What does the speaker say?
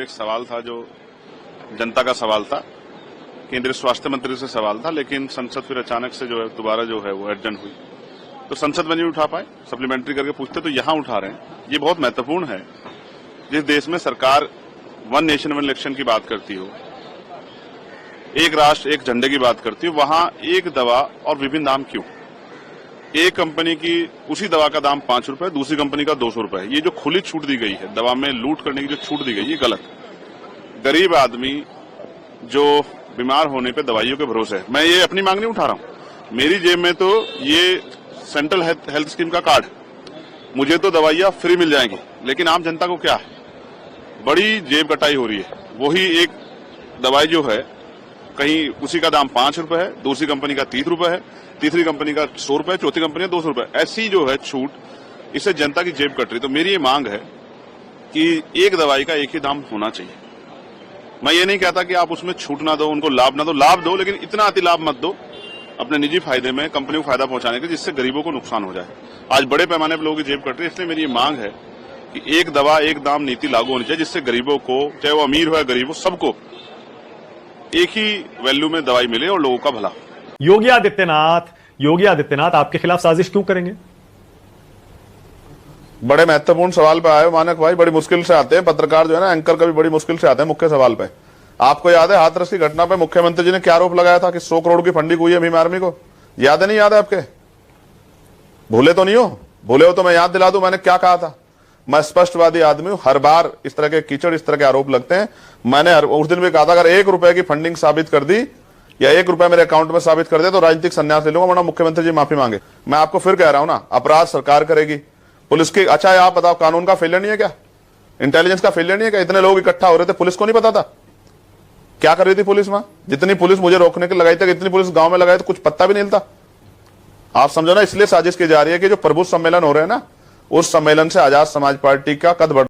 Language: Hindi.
एक सवाल था जो जनता का सवाल था, केंद्रीय स्वास्थ्य मंत्री से सवाल था, लेकिन संसद फिर अचानक से जो है दोबारा जो है वो एडजर्न हुई, तो संसद में नहीं उठा पाए। सप्लीमेंट्री करके पूछते तो यहां उठा रहे हैं। ये बहुत महत्वपूर्ण है। जिस देश में सरकार वन नेशन वन इलेक्शन की बात करती हो, एक राष्ट्र एक झंडे की बात करती हो, वहां एक दवा और विभिन्न दाम क्यों? एक कंपनी की उसी दवा का दाम 5 रुपए, दूसरी कंपनी का 200 रुपए। ये जो खुली छूट दी गई है, दवा में लूट करने की जो छूट दी गई, ये गलत। गरीब आदमी जो बीमार होने पे दवाइयों के भरोसे है, मैं ये अपनी मांग नहीं उठा रहा हूं, मेरी जेब में तो ये सेंट्रल हेल्थ स्कीम का कार्ड, मुझे तो दवाइयां फ्री मिल जाएंगी, लेकिन आम जनता को क्या है, बड़ी जेब कटाई हो रही है। वही एक दवाई जो है कहीं उसी का दाम 5 रुपए है, दूसरी कंपनी का 30 रुपए है, तीसरी कंपनी का 100 रुपए, चौथी कंपनी का 200 रुपए। ऐसी जो है छूट, इससे जनता की जेब कट रही। तो मेरी ये मांग है कि एक दवाई का एक ही दाम होना चाहिए। मैं ये नहीं कहता कि आप उसमें छूट ना दो, उनको लाभ ना दो, लाभ दो, लेकिन इतना अति लाभ मत दो अपने निजी फायदे में, कंपनी को फायदा पहुंचाने के, जिससे गरीबों को नुकसान हो जाए। आज बड़े पैमाने पर लोगों की जेब कट रही है, इसलिए मेरी ये मांग है कि एक दवा एक दाम नीति लागू होनी चाहिए, जिससे गरीबों को, चाहे वो अमीर हो या गरीब हो, सबको एक ही वैल्यू में दवाई मिले और लोगों का भला। योगी आदित्यनाथ आपके खिलाफ साजिश क्यों करेंगे? बड़े महत्वपूर्ण सवाल पे आए मानक भाई, बड़ी मुश्किल से आते हैं पत्रकार जो है ना, एंकर कभी बड़ी मुश्किल से आते हैं मुख्य सवाल पे। आपको याद है हाथरस की घटना पे मुख्यमंत्री जी ने क्या आरोप लगाया था कि 100 करोड़ की फंडिंग हुई है भीम आर्मी को? याद है नहीं याद है आपके? भूले तो नहीं हो? भूले हो तो मैं याद दिला दूं मैंने क्या कहा था। मैं स्पष्टवादी आदमी हूं, हर बार इस तरह के कीचड़, इस तरह के आरोप लगते हैं। मैंने उस दिन भी कहा था अगर 1 रुपए की फंडिंग साबित कर दी या 1 रुपए मेरे अकाउंट में साबित कर दे तो राजनीतिक संन्यास ले लूंगा, वरना मुख्यमंत्री जी माफी मांगे। मैं आपको फिर कह रहा हूं ना, अपराध सरकार करेगी, पुलिस की। अच्छा है, आप बताओ, कानून का फेलियर नहीं है क्या? इंटेलिजेंस का फेलियर नहीं है क्या? इतने लोग इकट्ठा हो रहे थे, पुलिस को नहीं पता था क्या कर रही थी पुलिस वहां? जितनी पुलिस मुझे रोकने के लगाई थी, इतनी पुलिस गांव में लगाई तो कुछ पत्ता भी नहीं था। आप समझो ना, इसलिए साजिश की जा रही है कि जो प्रबुद्ध सम्मेलन हो रहे हैं ना, उस सम्मेलन से आजाद समाज पार्टी का कद बढ़